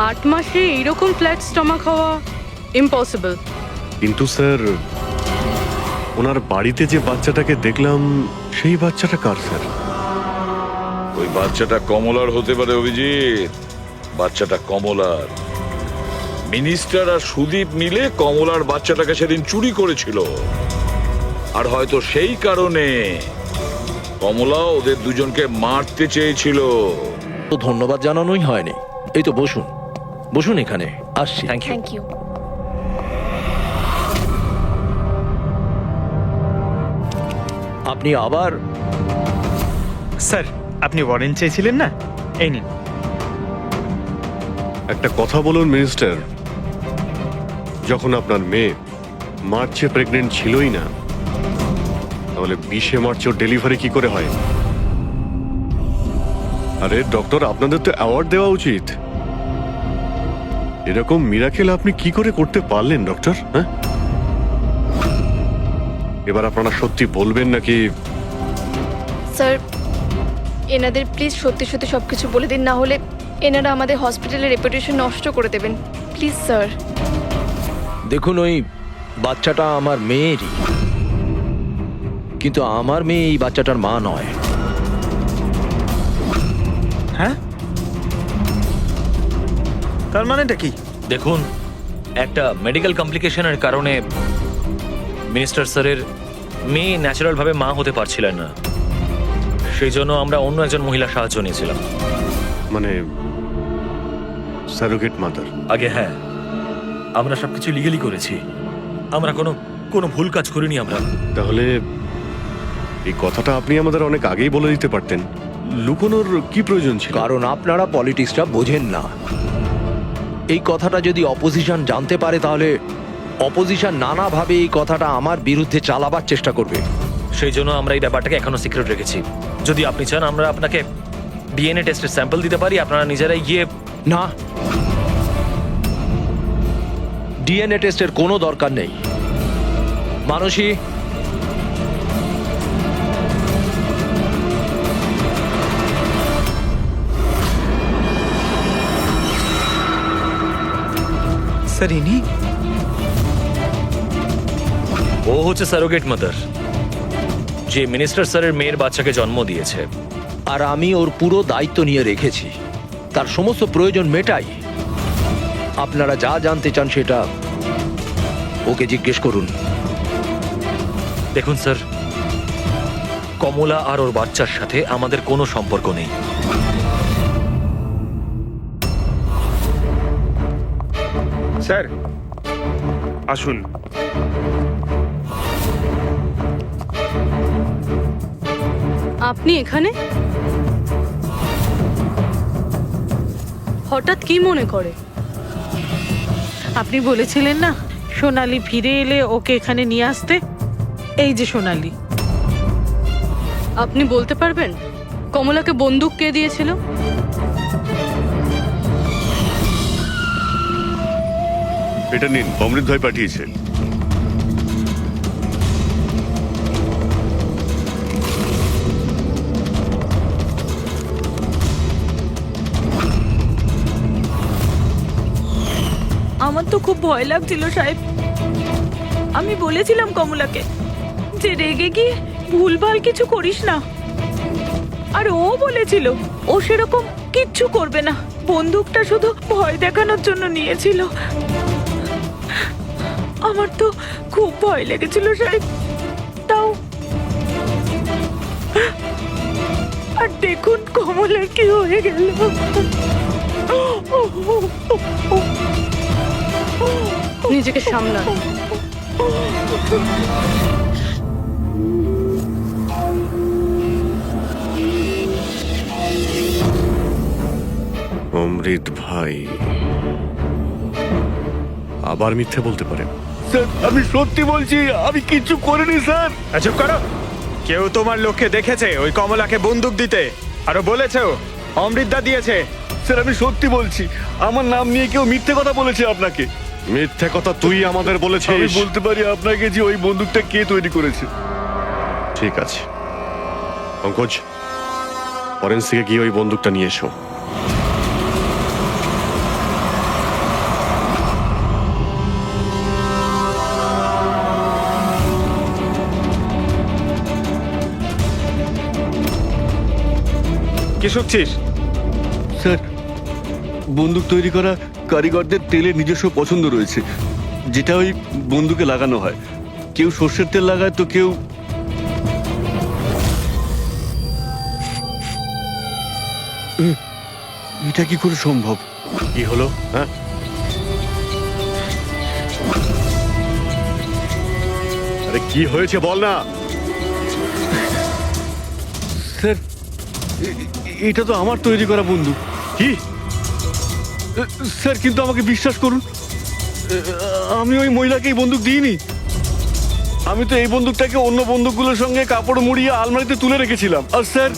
8 মাসে এইরকম ফ্ল্যাট স্টমাক হওয়া ইম্পসিবল। কিন্তু স্যার, ওনার বাড়িতে যে বাচ্চাটাকে দেখলাম সেই বাচ্চাটা কার স্যার? ওই বাচ্চাটা কমলার হতে পারে অভিজিৎ, বাচ্চাটা কমলার। মিনিস্টার আর সুদীপ মিলে কমলার বাচ্চাটাকে সেদিন চুরি করেছিল, আর হয়তো সেই কারণে কমলা ওদের দুজনকে মারতে চেয়েছিল। তো ধন্যবাদ জানানোই হয়নি। এই তো বসুন, বসুন এখানে, আসছি। Thank you. Thank you. আপনি আবার? স্যার, আপনি ওয়ারেন্ট চেয়েছিলেন না, এই নিন। একটা কথা বলুন মিনিস্টার, যখন আপনার মেয়ে মার্চে প্রেগনেন্ট ছিলই না, তাহলে 20শে মার্চ ওর ডেলিভারি কি করে হয়? আরে ডক্টর, আপনাদের তো অ্যাওয়ার্ড দেওয়া উচিত। এরকম মিরাকেল আপনি কি করে করতে পারলেন ডক্টর? হ্যাঁ, এবার আপনারা সত্যি বলবেন নাকি? স্যার এনাদের প্লিজ সত্যি সত্যি সব কিছু বলে দিন, না হলে এনারা আমাদের হসপিটালের রেপুটেশন নষ্ট করে দেবেন। Please sir. দেখুন, ওই বাচ্চাটা আমার মেয়েরই, কিন্তু আমার মেয়ে এই বাচ্চাটার মা নয়। হ্যাঁ, তার মানেটা কি? দেখুন, একটা মেডিকেল কমপ্লিকেশনের কারণে মিনিস্টার স্যারের মেয়ে ন্যাচারালভাবে মা হতে পারছিলেন না, সেই জন্য আমরা অন্য একজন মহিলার সাহায্য নিয়েছিলাম। মানে সারোগেট মাদার? আগে হ্যাঁ, আমরা সবকিছু লিগেলি করেছি, আমরা কোনো কোনো ভুল কাজ করিনি আমরা। তাহলে এই কথাটা আপনি আমাদের অনেক আগেই বলে দিতে পারতেন। লুকোনোর কি প্রয়োজন ছিল? কারণ আপনারা পলিটিক্সটা বোঝেন না। এই কথাটা যদি অপোজিশন জানতে পারে তাহলে অপোজিশন নানাভাবে এই কথাটা আমার বিরুদ্ধে চালাবার চেষ্টা করবে। সেই জন্য আমরা এই ব্যাপারটাকে এখনো সিক্রেট রেখেছি। যদি আপনি চান আমরা আপনাকে ডিএনএ টেস্টের স্যাম্পল দিতে পারি, আপনারা নিজেরাই গিয়ে। না, ডিএনএ টেস্টের কোনো দরকার নেই। মানসী, স্যার ইনি? ও হচ্ছে সারোগেট মাদার, যে মিনিস্টার স্যারের মেয়ের বাচ্চাকে জন্ম দিয়েছে। আর আমি ওর পুরো দায়িত্ব নিয়ে রেখেছি, তার সমস্ত প্রয়োজন মেটাই। আপনারা যা জানতে চান সেটা ওকে জিজ্ঞেস করুন। দেখুন স্যার, কমলা আর ওর বাচ্চার সাথে আমাদের কোনো সম্পর্ক নেই। স্যার আসুন। আপনি এখানে হঠাৎ কি মনে করে? আপনি বলেছিলেন না সোনালি ফিরে এলে ওকে এখানে নিয়ে আসতে। এই যে সোনালি। আপনি বলতে পারবেন কমলাকে বন্দুক কে দিয়েছিল? এটা নিন, অমৃত ভাই পাঠিয়েছে। আমার তো খুব ভয় লাগছিল সাহেব। আমি বলেছিলাম কমলাকে যে রেগে গিয়ে ভুলভাল কিছু করিস না, আর ও বলেছিল ও সেরকম কিচ্ছু করবে না, বন্দুকটা শুধু ভয় দেখানোর জন্য নিয়েছিল। আমার তো খুব ভয় লেগেছিল সাহেব। তাও আর দেখুন কমলার কি হয়ে গেল। নিজেকে সামলান। অমৃত ভাই আবার মিথ্যে বলতে পারে? স্যার আমি সত্যি বলছি, আমি কিচ্ছু করিনি স্যার। চুপ করো। কেউ তোমার লোককে দেখেছে ওই কমলাকে বন্দুক দিতে? আরো বলেছেও অমৃতদা দিয়েছে। স্যার আমি সত্যি বলছি, আমার নাম নিয়ে কেউ মিথ্যে কথা বলেছে আপনাকে। মিথ্যে কথা তুই আমাদের আমি বলেছিস। বলতে পারি আপনাকে যে ওই বন্দুকটা কে তৈরি করেছে। ঠিক আছে পঙ্কজ, ফরেন্সিকে গিয়ে ওই বন্দুকটা নিয়ে এসো। কি শুনছিস? স্যার বন্দুক তৈরি করা কারিগরদের তেলের নিজস্ব পছন্দ রয়েছে, যেটা ওই বন্দুকে লাগানো হয়। কেউ সর্ষের তেল লাগায় তো কেউ। এটা কি করে সম্ভব? কি হলো? হ্যাঁ, আরে কি হয়েছে বল না। স্যার এটা তো আমার তৈরি করা বন্দুক। কি? স্যার কিন্তু আমাকে বিশ্বাস করুন, আমি ওই মহিলাকে এই বন্দুক দিইনি। আমি তো এই বন্দুকটাকে অন্য বন্দুকগুলোর সঙ্গে কাপড় মুড়িয়ে আলমারিতে তুলে রেখেছিলাম। আর স্যার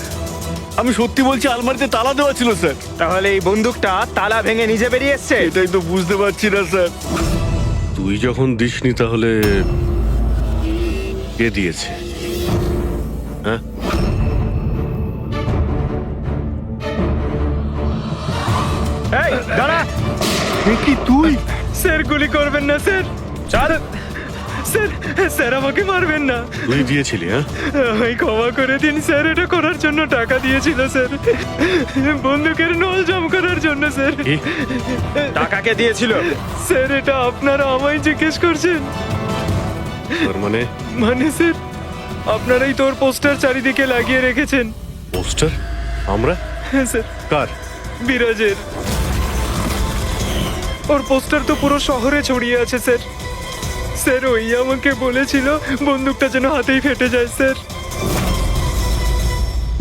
আমি সত্যি বলছি, আলমারিতে তালা দেওয়া ছিল স্যার। তাহলে এই বন্দুকটা তালা ভেঙে নিজে বেরিয়ে এসছে? এটাই তো বুঝতে পারছি না স্যার। তুই যখন দিসনি তাহলে কে দিয়েছে? হ্যাঁ, এই দাঁড়া। কি তুই? স্যার গুলি করবেন না স্যার। ছাড়। স্যার, স্যার আমাকে মারবেন না। তুই দিয়েছিলি? হ্যাঁ, আমায় ক্ষমা করে দিন স্যার, এটা করার জন্য টাকা দিয়েছিল স্যার, বন্দুকের নল জম করার জন্য স্যার। কি? টাকাকে দিয়েছিল স্যার? এটা আপনারা আমায় জিজ্ঞেস করছেন? তার মানে মানে স্যার, আপনারাই তোর পোস্টার চারিদিকে লাগিয়ে রেখেছেন। পোস্টার? আমরা? হ্যাঁ স্যার, কার? বিরাজের। ওর পোস্টার তো পুরো শহরে ছড়িয়ে আছে স্যার। স্যার ওই আমাকে বলেছিল বন্দুকটা যেন হাতেই ফেটে যায় স্যার।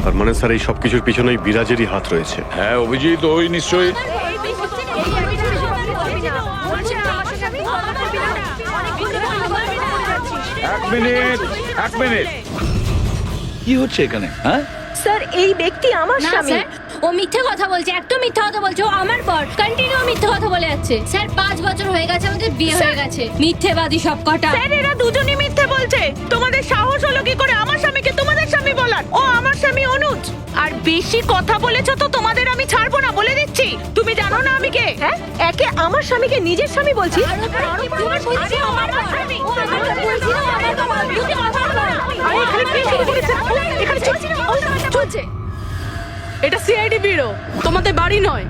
তার মানে স্যার এই সবকিছুর পিছনেই বিরাজেরই হাত রয়েছে। হ্যাঁ অভিজিৎ, ওই নিশ্চয়ই। এক মিনিট কি হচ্ছে এখানে? হ্যাঁ, স্যার এই ব্যক্তি আমার স্বামী। ও মিথ্যে কথা বলছে, একদম মিথ্যে কথা বলছে। ও আমার পর কন্টিনিউ মিথ্যে কথা বলে যাচ্ছে। স্যার 5 বছর হয়ে গেছে আমাদের বিয়ে হয়ে গেছে। মিথ্যেবাদী সব কটা। স্যার এরা দুজনই মিথ্যে বলছে। তোমাদের সাহস হলো কি করে আমার স্বামীকে তোমাদের স্বামী বলার? ও আমার স্বামী অনুজ। আর বেশি কথা বলেছো তো তোমাদের আমি ছাড়বো না, বলে দিচ্ছি। তুমি জানো না আমি কে? হ্যাঁ, একে আমার স্বামীকে নিজের স্বামী বলছি। আরে এখানে কি শুরু করেছে? এখানে চলছে। এটা সিআইডি ব্যুরো, তোমাদের বাড়ি নয়।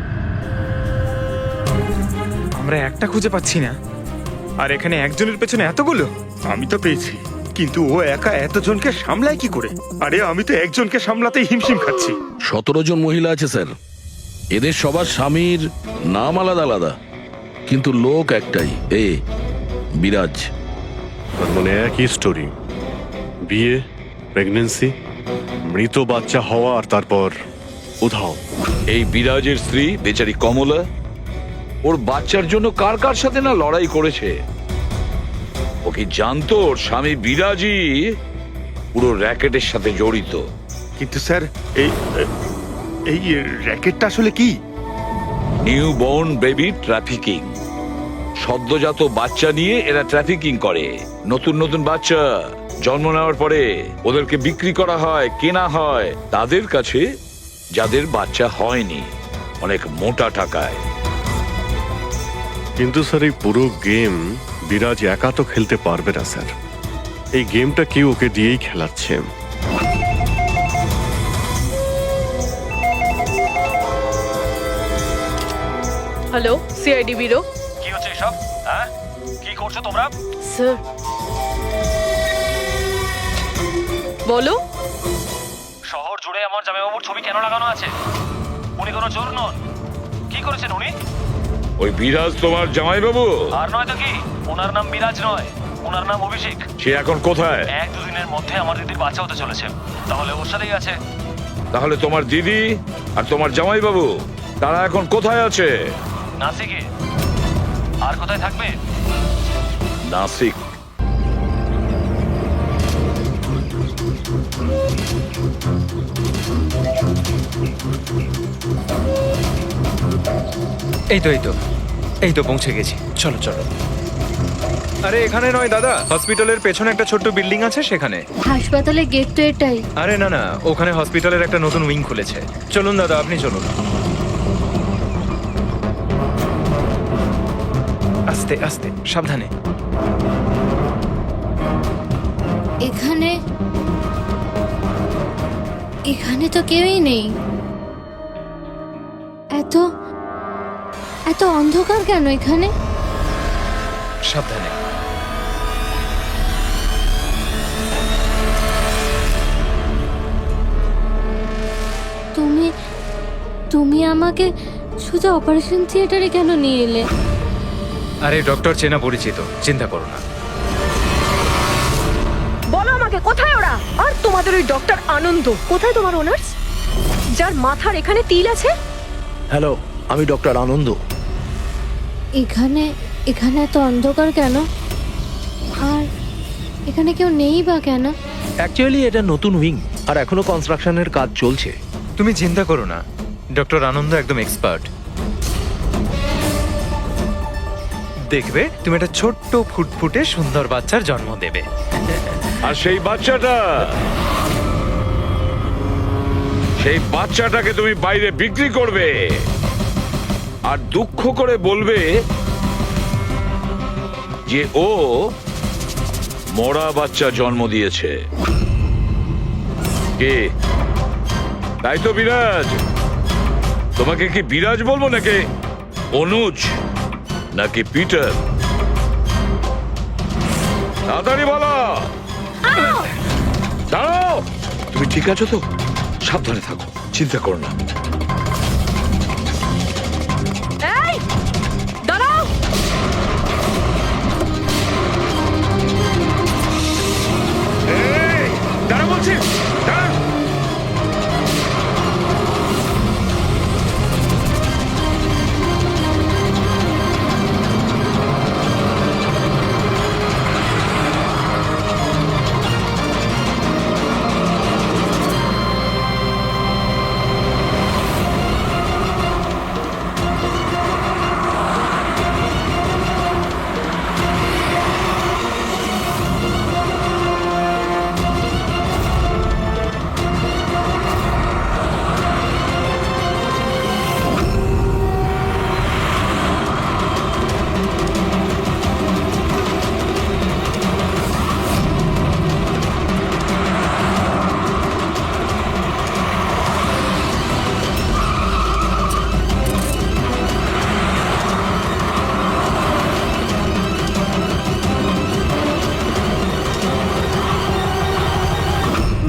আমরা একটা খুঁজে পাচ্ছি না, আর এখানে একজনের পেছনে এতগুলো। আমি তো পেয়েছি, কিন্তু ও একা এতজনকে সামলায় কি করে? আরে আমি তো একজনকে সামলাতেই হিমশিম খাচ্ছি। 17 জন মহিলা আছে স্যার। এদের সবার স্বামীর নাম আলাদা আলাদা, কিন্তু লোক একটাই, বিরাজ। তার মানে একই স্টোরি, বিয়ে, প্রেগন্যান্সি, মৃত বাচ্চা হওয়া, আর তারপর উধাও। এই বিরাজের স্ত্রী বেচারি কমলা ওর বাচ্চার জন্য কার কার সাথে না লড়াই করেছে। ও কি জানতো ওর স্বামী বিরাজই পুরো র্যাকেটের সাথে জড়িত? কিন্তু স্যার এই র্যাকেটটা আসলে কি? New born baby trafficking. সদ্যজাত বাচ্চা নিয়ে এরা ট্রাফিকিং করে। নতুন নতুন বাচ্চা জন্ম নেওয়ার পরে ওদেরকে বিক্রি করা হয়, কেনা হয় তাদের কাছে যাদের বাচ্চা হয়নি, অনেক মোটা টাকায়। কিন্তু স্যার এই পুরো গেম বিরাজ একা তো খেলতে পারবে না স্যার। এই গেমটা কেউ ওকে দিয়েই খেলাচ্ছে। Hello, CID bureau. কি হচ্ছে এসব? হ্যাঁ, কি করছো তোমরা? স্যার বলো। শহর জুড়ে আমার জামাইবাবুর ছবি কেন লাগানো আছে? উনি কোনো চোর নন। কি করেছেন উনি? ওই বিরাজ তোমার জামাইবাবু? আর নয় তো কি, ওনার নাম বিরাজ নয়, ওনার নাম অভিষেক। সে এখন কোথায়? 1-2 দিনের মধ্যে আমার দিদির বাচ্চা হতে চলেছে, তাহলে ওর সাথেই আছে। তাহলে তোমার দিদি আর তোমার জামাইবাবু তারা এখন কোথায় আছে? নাসিকে। আর কোথায় থাকবে? নাসিক। এই তো পৌঁছে গেছি। চলো চলো। আরে এখানে নয় দাদা, হসপিটালের পেছনে একটা ছোট্ট বিল্ডিং আছে সেখানে। হাসপাতালের গেট তো এটাই। আরে না না, ওখানে হসপিটালের একটা নতুন উইং খুলেছে। চলুন দাদা, আপনি চলুন। আস্তে আস্তে, সাবধানে। এখানে এখানে তো কেউই নেই। এত এত অন্ধকার কেন এখানে? সাবধানে। তুমি তুমি আমাকে শুধু অপারেশন থিয়েটারে কেন নিয়ে এলে? আরে ডক্টর চেনা পরিচিত, চিন্তা করো না। বলো আমাকে কোথায় ওরা? আর তোমাদের ওই ডক্টর আনন্দ কোথায়? তোমার ওনার্স যার মাথার এখানে তিল আছে? হ্যালো, আমি ডক্টর আনন্দ। এখানে এখানে এত অন্ধকার কেন? আর এখানে কেউ নেই বা কেন? অ্যাকচুয়ালি এটা নতুন উইং, আর এখনো কনস্ট্রাকশনের কাজ চলছে। তুমি চিন্তা করো না, ডক্টর আনন্দ একদম এক্সপার্ট। দেখবে তুমি একটা ছোট্ট ফুটফুটে সুন্দর বাচ্চার জন্ম দেবে। আর সেই বাচ্চাটাকে তুমি বাইরে বিক্রি করবে আর দুঃখ করে বলবে যে ও মরা বাচ্চা জন্ম দিয়েছে। কে? তাই তো বিরাজ। তোমাকে কি বিরাজ বলবো নাকি অনুজ নাকি পিটার? তাড়াতাড়ি বলো। দাঁড়াও, তুমি ঠিক আছো তো? সাবধানে থাকো, চিন্তা করো না। এই দাঁড়াও। দাঁড়া বলছি, দাঁড়া।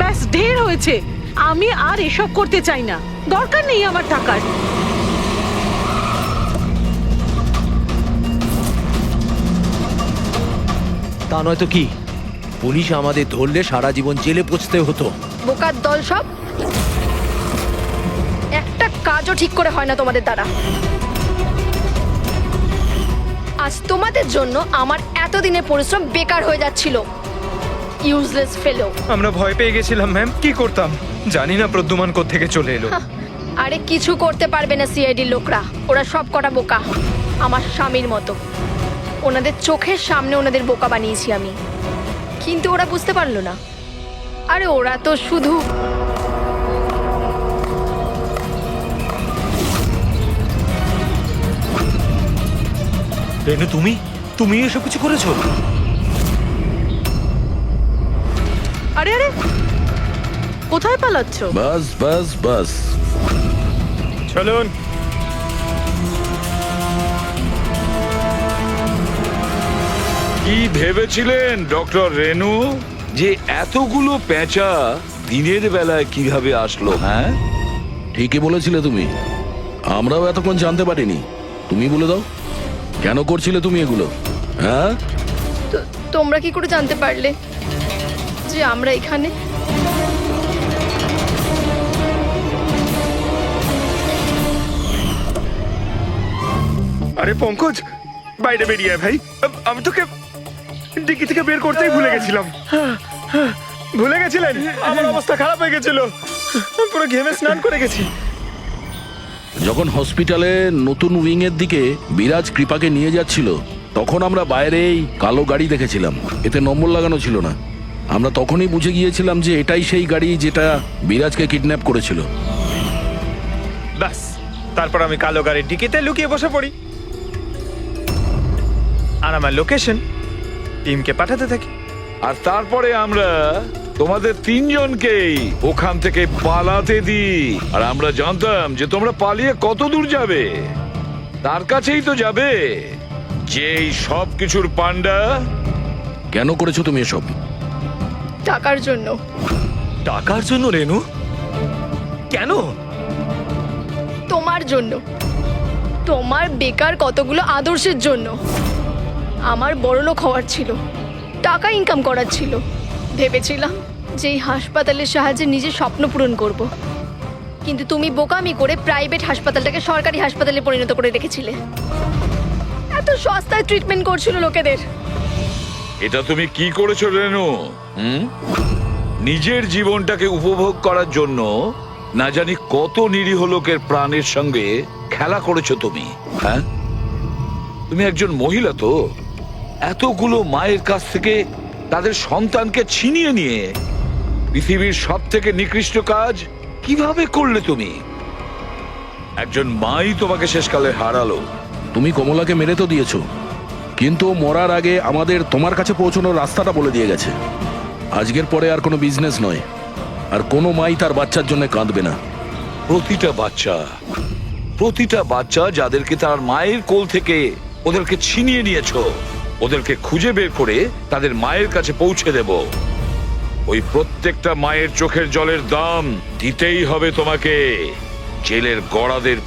ব্যাস ঢের হয়েছে, আমি আর এসব করতে চাই না, দরকার নেই আমার টাকার। তা নয় তো কি, পুলিশ আমাদের ধরলে সারা জীবন জেলে পচতে হতো। বোকার দল সব, একটা কাজও ঠিক করে হয় না তোমাদের দ্বারা। আজ তোমাদের জন্য আমার এতদিনের পরিশ্রম বেকার হয়ে যাচ্ছিল। ইউজলেস ফেলো। আমরা ভয় পেয়ে গেছিলাম ম্যাম, কি করতাম জানি না প্রদ্যুমান কোত্থেকে চলে এলো। আরে কিছু করতে পারবে না সিআইডির লোকরা, ওরা সব কটা বোকা, আমার স্বামীর মতো। ওনাদের চোখের সামনে ওনাদের বোকা বানিয়েছি আমি, কিন্তু ওরা বুঝতে পারলো না। আরে ওরা তো শুধু রেনু, তুমি এসব কিছু করেছো? আরে আরে, কোথায় পালাচ্ছ? বাস বাস বাস। চলুন। কি ভেবেছিলেন ডক্টর রেনু যে এতগুলো পেঁচা দিনের বেলায় কিভাবে আসলো? হ্যাঁ, ঠিকই বলেছিলে তুমি, আমরাও এতক্ষণ জানতে পারিনি। তুমি বলে দাও, কেন করছিলে তুমি এগুলো? হ্যাঁ, তোমরা কি করে জানতে পারলে যে আমরা এখানে? আরে পঙ্কজ, বাইরে বেরিয়ে আয় ভাই। আমি তোকে ডিকি থেকে বের করতেই ভুলে গেছিলাম। ভুলে গেছিলেন? আমার অবস্থা খারাপ হয়ে গেছিল, পুরো ঘেমে স্নান করে গেছি। যখন হসপিটালে নতুন উইং এর দিকে বিরাজ কৃপাকে নিয়ে যাচ্ছিল, তখন আমরা বাইরেই কালো গাড়ি দেখেছিলাম, এতে নম্বর লাগানো ছিল না। আমরা তখনই বুঝে গিয়েছিলাম যে এটাই সেই গাড়ি যেটা বিরাজকে কিডন্যাপ করেছিল। ব্যাস, তারপর আমি কালো গাড়ির ডিকিতে লুকিয়ে বসে পড়ি, আর আমার লোকেশন টিমকে পাঠাতে থাকি। আর তারপরে আমরা তোমাদের তিনজনকেই ওখান থেকে পালাতে দিই। আর আমরা জানতাম যে তোমরা পালিয়ে কত দূর যাবে, তার কাছেই তো যাবে যেই সব কিছুর পান্ডা। কেন করেছো তুমি এসব? টাকার জন্য। টাকার জন্য রেনু? কেন? তোমার জন্য, তোমার বেকার কতগুলো আদর্শের জন্য। আমার বড়লোক হওয়ার ছিল, টাকা ইনকাম করার ছিল। ভেবেছিলাম যে এই হাসপাতালের সাহায্যে নিজের স্বপ্ন পূরণ করব, কিন্তু তুমি বোকামি করে প্রাইভেট হাসপাতালটাকে সরকারি হাসপাতালে পরিণত করে রেখেছিলে। এত সস্তায় ট্রিটমেন্ট করছিল লোকেদের। এটা তুমি কি করেছো রেনু? নিজের জীবনটাকে উপভোগ করার জন্য না জানি কত নিরীহ লোকের প্রাণের সঙ্গে খেলা করেছো তুমি। হ্যাঁ, তুমি একজন মহিলা তো, এতগুলো মায়ের কাছ থেকে তাদের সন্তানকে ছিনিয়ে নিয়ে পৃথিবীর সব থেকে নিকৃষ্ট কাজ কিভাবে করলে তুমি? একজন মাই তোমাকে শেষকালে হারালো। তুমি কমলাকে মেরে তো দিয়েছো, কিন্তু ও মরার আগে আমাদের তোমার কাছে পৌঁছানোর রাস্তাটা বলে দিয়ে গেছে। আজকের পরে আর কোনো বিজনেস নয়, আর কোনো মাই তার বাচ্চার জন্য কাঁদবে না। প্রতিটা বাচ্চা যাদেরকে তার মায়ের কোল থেকে ওদেরকে ছিনিয়ে নিয়েছো, ওদেরকে খুঁজে বের করে তাদের মায়ের কাছে পৌঁছে দেব। ওই প্রত্যেকটা মায়ের চোখের জলের দাম দিতেই হবে তোমাকে। জেলের গড়াদের